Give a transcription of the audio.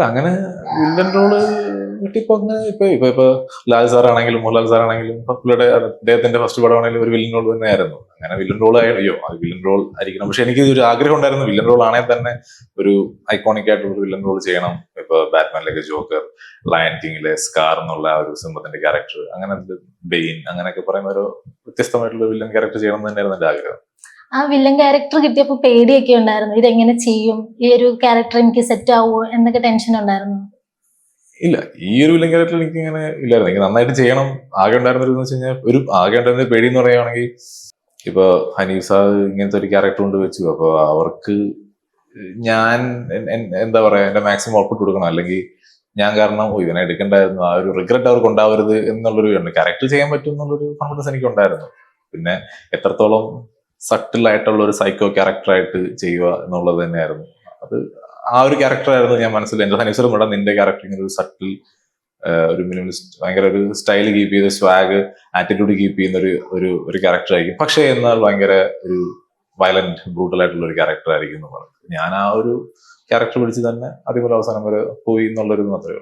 അങ്ങനെ villain role കിട്ടിയപ്പോ അങ്ങ് ഇപ്പൊ ലാൽ സാർ ആണെങ്കിലും മോഹൻലാൽ സാർ ആണെങ്കിലും ഇപ്പൊ പുള്ളിയുടെ അദ്ദേഹത്തിന്റെ ഫസ്റ്റ് പടമാണെങ്കിലും ഒരു വില്ലൻ റോൾ തന്നെയായിരുന്നു. അങ്ങനെ വില്ലൻ റോൾ അയ്യോ അത് വില്ലൻ റോൾ ആയിരിക്കണം. പക്ഷെ എനിക്ക് ഒരു ആഗ്രഹം ഉണ്ടായിരുന്നു വില്ലൻ റോൾ ആണെങ്കിൽ തന്നെ ഒരു ഐക്കോണിക് ആയിട്ടുള്ള ഒരു വില്ലൻ റോൾ ചെയ്യണം. ഇപ്പൊ ബാറ്റ്മാനിലേക്ക് ജോക്കർ, ലയൺ കിങ്ങിലെ സ്കാർ എന്നുള്ള ആ ഒരു സിംഹത്തിന്റെ ക്യാരക്ടർ, അങ്ങനെ ബെയിൻ അങ്ങനെയൊക്കെ പറയുന്ന ഒരു വ്യത്യസ്തമായിട്ടുള്ള വില്ലൻ ക്യാരക്ടർ ചെയ്യണം എന്ന് തന്നെയായിരുന്നു എന്റെ ആഗ്രഹം. ആ വില്ലൻ ക്യാരക്ടർ കിട്ടിയപ്പോ പേടിയൊക്കെ ഉണ്ടായിരുന്നു, ഇതെങ്ങനെ ചെയ്യും, ഈ ഒരു ക്യാരക്ടർ എനിക്ക് സെറ്റ് ആവുമോ എന്നൊക്കെ ടെൻഷൻ ഉണ്ടായിരുന്നു? ഇല്ല, ഈ ഒരു വില്ലൻ ക്യാരക്ടർ എനിക്ക് ഇങ്ങനെ ഇല്ലായിരുന്നു. എനിക്ക് നന്നായിട്ട് ചെയ്യണം ആകെ ഉണ്ടായിരുന്നത് വെച്ച് കഴിഞ്ഞാൽ ആകെ ഉണ്ടായിരുന്ന പേടി എന്ന് പറയുകയാണെങ്കിൽ ഇപ്പൊ ഹനീഫ് സാർ ഇങ്ങനത്തെ ഒരു ക്യാരക്ടർ കൊണ്ട് വെച്ചു. അപ്പൊ അവർക്ക് ഞാൻ എന്താ പറയാ എന്റെ മാക്സിമം ഔട്ട്പുട്ട് കൊടുക്കണം. അല്ലെങ്കിൽ ഞാൻ കാരണം ഇവനെ എടുക്കണ്ടായിരുന്നു, ആ ഒരു റിഗ്രറ്റ് അവർക്ക് ഉണ്ടാവരുത് എന്നുള്ളൊരു ക്യാരക്ടർ ചെയ്യാൻ പറ്റും എന്നുള്ളൊരു കോൺഫിഡൻസ് എനിക്ക് ഉണ്ടായിരുന്നു. പിന്നെ എത്രത്തോളം സട്ടിൽ ആയിട്ടുള്ള ഒരു സൈക്കോ ക്യാരക്ടറായിട്ട് ചെയ്യുക എന്നുള്ളത് തന്നെയായിരുന്നു. അത് ആ ഒരു ക്യാരക്ടറായിരുന്നു ഞാൻ മനസ്സിൽ. എന്റെ ഹനീഫ്സറും കൂടെ നിന്റെ ക്യാരക്ടർ ഇങ്ങനെ ഒരു സട്ടിൽ, ഒരു മിനിമലിസ്റ്റ്, ഭയങ്കര ഒരു സ്റ്റൈൽ കീപ്പ് ചെയ്ത് സ്വാഗ് ആറ്റിറ്റ്യൂഡ് കീപ്പ് ചെയ്യുന്ന ഒരു ക്യാരക്ടർ ആയിരിക്കും. പക്ഷേ എന്നാൽ ഭയങ്കര ഒരു വയലന്റ് ബ്രൂട്ടൽ ആയിട്ടുള്ള ഒരു ക്യാരക്ടർ ആയിരിക്കും എന്ന് പറഞ്ഞു. ഞാൻ ആ ഒരു ക്യാരക്ടർ പിടിച്ച് തന്നെ അതേപോലെ അവസാനം വരെ പോയി എന്നുള്ളൊരു മാത്രമേ